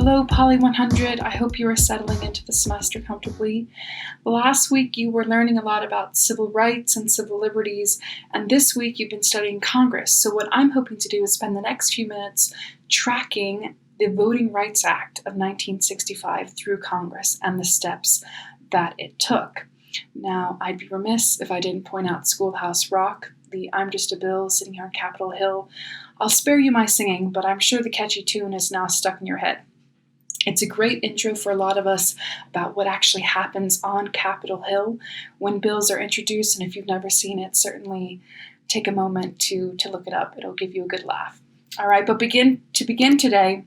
Hello, Poly 100. I hope you are settling into the semester comfortably. Last week you were learning a lot about civil rights and civil liberties, and this week you've been studying Congress. So what I'm hoping to do is spend the next few minutes tracking the Voting Rights Act of 1965 through Congress and the steps that it took. Now, I'd be remiss if I didn't point out Schoolhouse Rock, the I'm Just a Bill sitting here on Capitol Hill. I'll spare you my singing, but I'm sure the catchy tune is now stuck in your head. It's a great intro for a lot of us about what actually happens on Capitol Hill when bills are introduced, and if you've never seen it, certainly take a moment to look it up. It'll give you a good laugh. All right, but to begin today,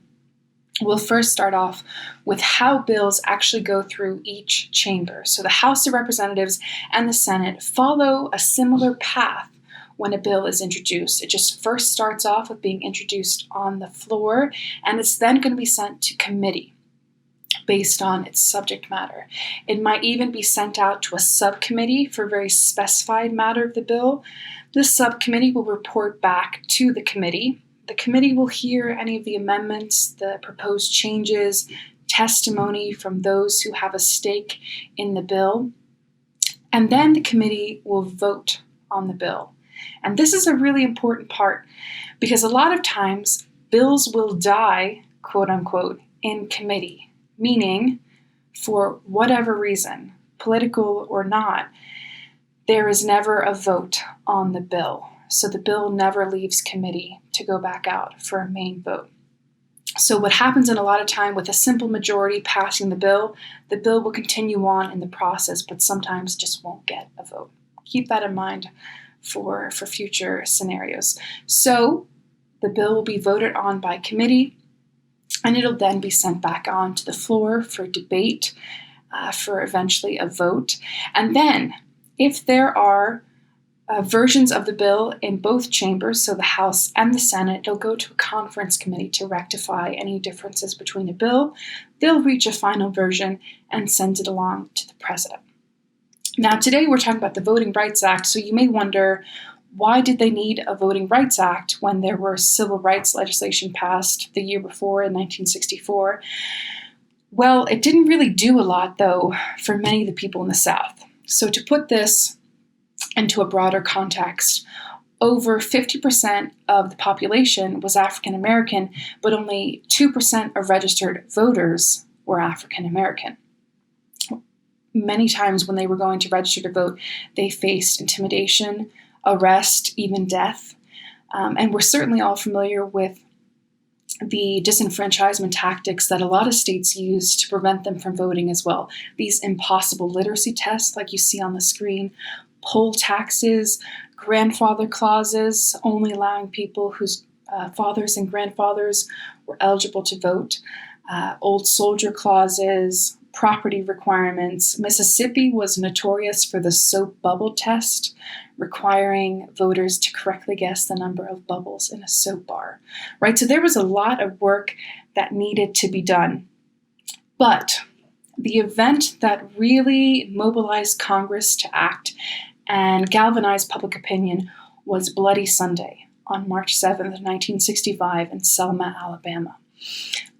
we'll first start off with how bills actually go through each chamber. So the House of Representatives and the Senate follow a similar path when a bill is introduced. It just first starts off with being introduced on the floor, and it's then going to be sent to committee based on its subject matter. It might even be sent out to a subcommittee for a very specified matter of the bill. This subcommittee will report back to the committee. The committee will hear any of the amendments, the proposed changes, testimony from those who have a stake in the bill, and then the committee will vote on the bill. And this is a really important part because a lot of times bills will die, quote unquote, in committee, meaning for whatever reason, political or not, there is never a vote on the bill. So the bill never leaves committee to go back out for a main vote. So what happens in a lot of time with a simple majority passing the bill will continue on in the process, but sometimes just won't get a vote. Keep that in mind for future scenarios. So the bill will be voted on by committee, and it'll then be sent back on to the floor for debate, for eventually a vote. And then, if there are versions of the bill in both chambers, so the House and the Senate, it'll go to a conference committee to rectify any differences between a bill. They'll reach a final version and send it along to the president. Now, today we're talking about the Voting Rights Act, so you may wonder, why did they need a Voting Rights Act when there were civil rights legislation passed the year before in 1964? Well, it didn't really do a lot, though, for many of the people in the South. So to put this into a broader context, over 50% of the population was African American, but only 2% of registered voters were African American. Many times when they were going to register to vote, they faced intimidation, arrest, even death. And we're certainly all familiar with the disenfranchisement tactics that a lot of states use to prevent them from voting as well. These impossible literacy tests, like you see on the screen, poll taxes, grandfather clauses, only allowing people whose fathers and grandfathers were eligible to vote, old soldier clauses, property requirements. Mississippi was notorious for the soap bubble test, requiring voters to correctly guess the number of bubbles in a soap bar, right? So there was a lot of work that needed to be done. But the event that really mobilized Congress to act and galvanized public opinion was Bloody Sunday on March 7th, 1965 in Selma, Alabama.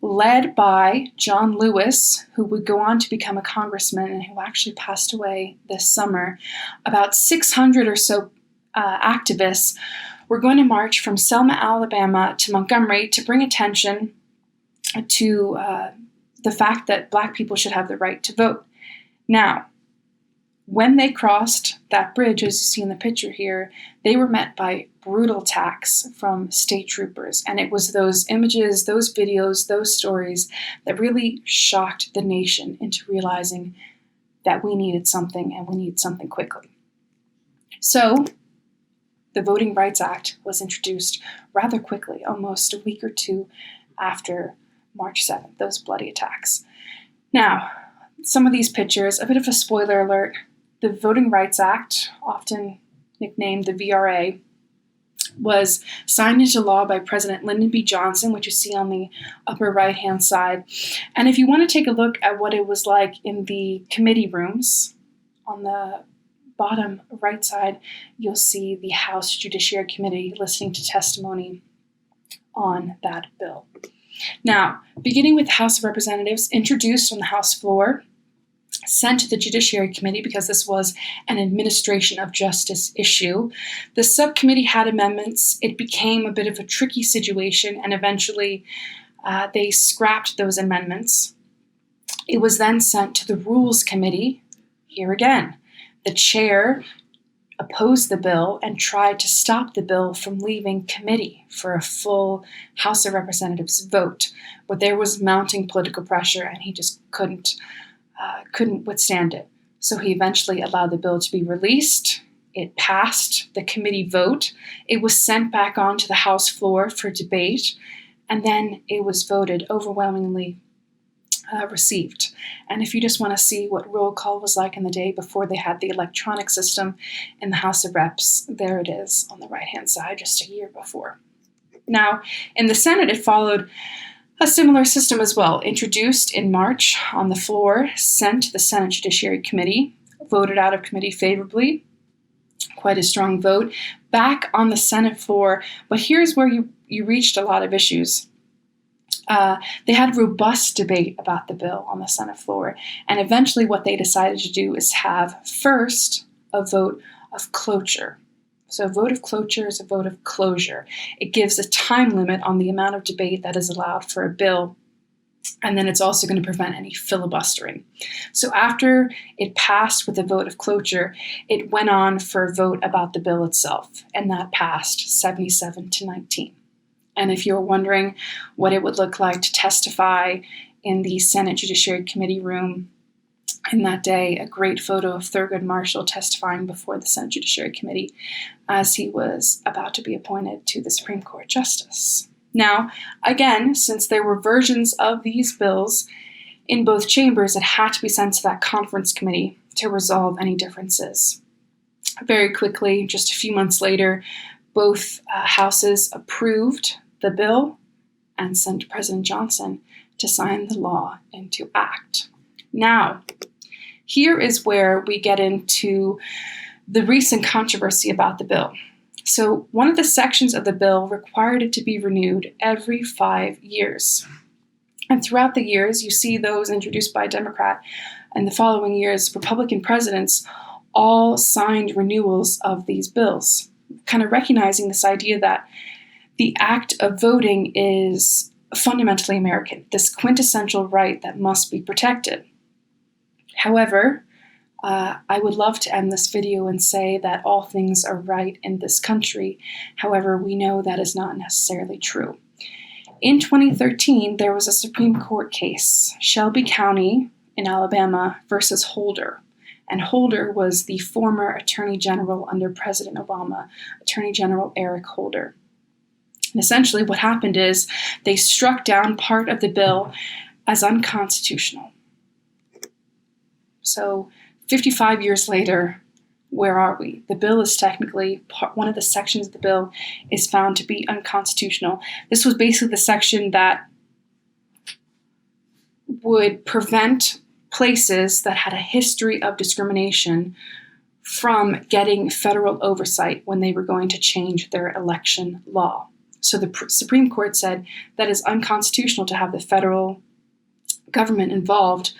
Led by John Lewis, who would go on to become a congressman and who actually passed away this summer, about 600 or so activists were going to march from Selma, Alabama to Montgomery to bring attention to the fact that Black people should have the right to vote. Now, when they crossed that bridge, as you see in the picture here, they were met by brutal attacks from state troopers. And it was those images, those videos, those stories that really shocked the nation into realizing that we needed something and we needed something quickly. So the Voting Rights Act was introduced rather quickly, almost a week or two after March 7th, those bloody attacks. Now, some of these pictures, a bit of a spoiler alert, the Voting Rights Act, often nicknamed the VRA, was signed into law by President Lyndon B. Johnson, which you see on the upper right-hand side. And if you want to take a look at what it was like in the committee rooms, on the bottom right side, you'll see the House Judiciary Committee listening to testimony on that bill. Now, beginning with the House of Representatives, introduced on the House floor, sent to the Judiciary Committee because this was an administration of justice issue. The subcommittee had amendments. It became a bit of a tricky situation, and eventually they scrapped those amendments. It was then sent to the Rules Committee. Here again, the chair opposed the bill and tried to stop the bill from leaving committee for a full House of Representatives vote. But there was mounting political pressure, and he just couldn't withstand it. So he eventually allowed the bill to be released. It passed the committee vote. It was sent back onto the House floor for debate, and then it was voted overwhelmingly received. And if you just want to see what roll call was like in the day before they had the electronic system in the House of Reps, there it is on the right-hand side, just a year before. Now, in the Senate, it followed a similar system as well, introduced in March on the floor, sent to the Senate Judiciary Committee, voted out of committee favorably, quite a strong vote, back on the Senate floor. But here's where you reached a lot of issues. They had robust debate about the bill on the Senate floor, and eventually what they decided to do is have first a vote of cloture. So a vote of cloture is a vote of closure. It gives a time limit on the amount of debate that is allowed for a bill, and then it's also going to prevent any filibustering. So after it passed with a vote of cloture, it went on for a vote about the bill itself, and that passed 77-19. And if you're wondering what it would look like to testify in the Senate Judiciary Committee room in that day, a great photo of Thurgood Marshall testifying before the Senate Judiciary Committee as he was about to be appointed to the Supreme Court Justice. Now, again, since there were versions of these bills in both chambers, it had to be sent to that conference committee to resolve any differences. Very quickly, just a few months later, both houses approved the bill and sent President Johnson to sign the law into act. Now, here is where we get into the recent controversy about the bill. So one of the sections of the bill required it to be renewed every 5 years. And throughout the years, you see those introduced by a Democrat, and the following years, Republican presidents all signed renewals of these bills, kind of recognizing this idea that the act of voting is fundamentally American, this quintessential right that must be protected. However, I would love to end this video and say that all things are right in this country. However, we know that is not necessarily true. In 2013, there was a Supreme Court case, Shelby County in Alabama versus Holder. And Holder was the former Attorney General under President Obama, Attorney General Eric Holder. And essentially what happened is they struck down part of the bill as unconstitutional. So 55 years later, where are we? The bill is technically, one of the sections of the bill is found to be unconstitutional. This was basically the section that would prevent places that had a history of discrimination from getting federal oversight when they were going to change their election law. So the Supreme Court said that it's unconstitutional to have the federal government involved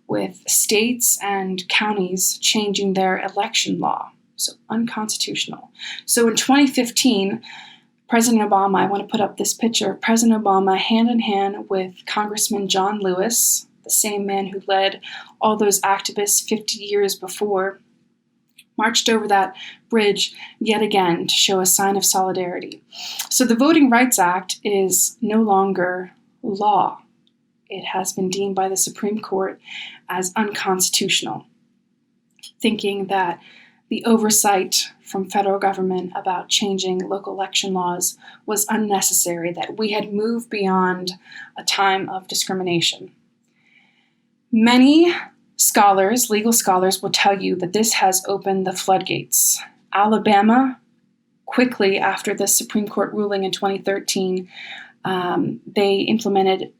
with states and counties changing their election law. So unconstitutional. So in 2015, President Obama, I want to put up this picture of President Obama hand in hand with Congressman John Lewis, the same man who led all those activists 50 years before, marched over that bridge yet again to show a sign of solidarity. So the Voting Rights Act is no longer law. It has been deemed by the Supreme Court as unconstitutional, thinking that the oversight from federal government about changing local election laws was unnecessary, that we had moved beyond a time of discrimination. Many scholars, legal scholars, will tell you that this has opened the floodgates. Alabama, quickly after the Supreme Court ruling in 2013, they implemented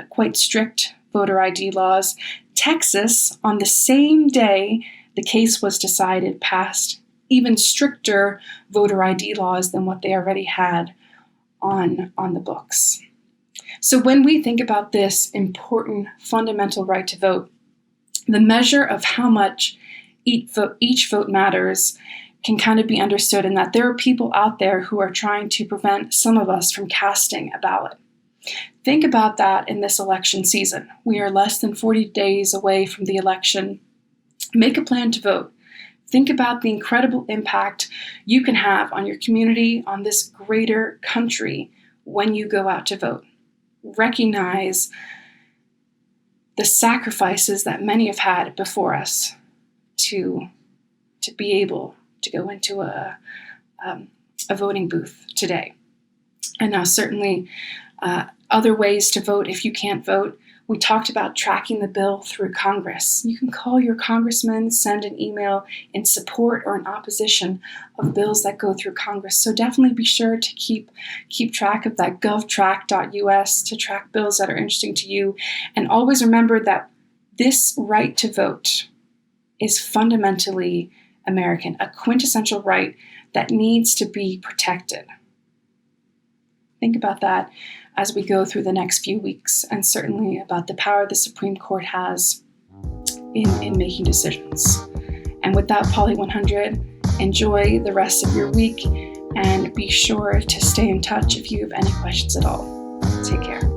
quite strict voter ID laws. Texas, on the same day the case was decided, passed even stricter voter ID laws than what they already had on the books. So when we think about this important fundamental right to vote, the measure of how much each vote matters can kind of be understood in that there are people out there who are trying to prevent some of us from casting a ballot. Think about that in this election season. We are less than 40 days away from the election. Make a plan to vote. Think about the incredible impact you can have on your community, on this greater country when you go out to vote. Recognize the sacrifices that many have had before us to be able to go into a voting booth today. And now certainly other ways to vote if you can't vote. We talked about tracking the bill through Congress. You can call your congressman, send an email in support or in opposition of bills that go through Congress. So definitely be sure to keep track of that govtrack.us to track bills that are interesting to you. And always remember that this right to vote is fundamentally American, a quintessential right that needs to be protected. Think about that as we go through the next few weeks, and certainly about the power the Supreme Court has in making decisions. And with that, Poly 100, enjoy the rest of your week and be sure to stay in touch if you have any questions at all. Take care.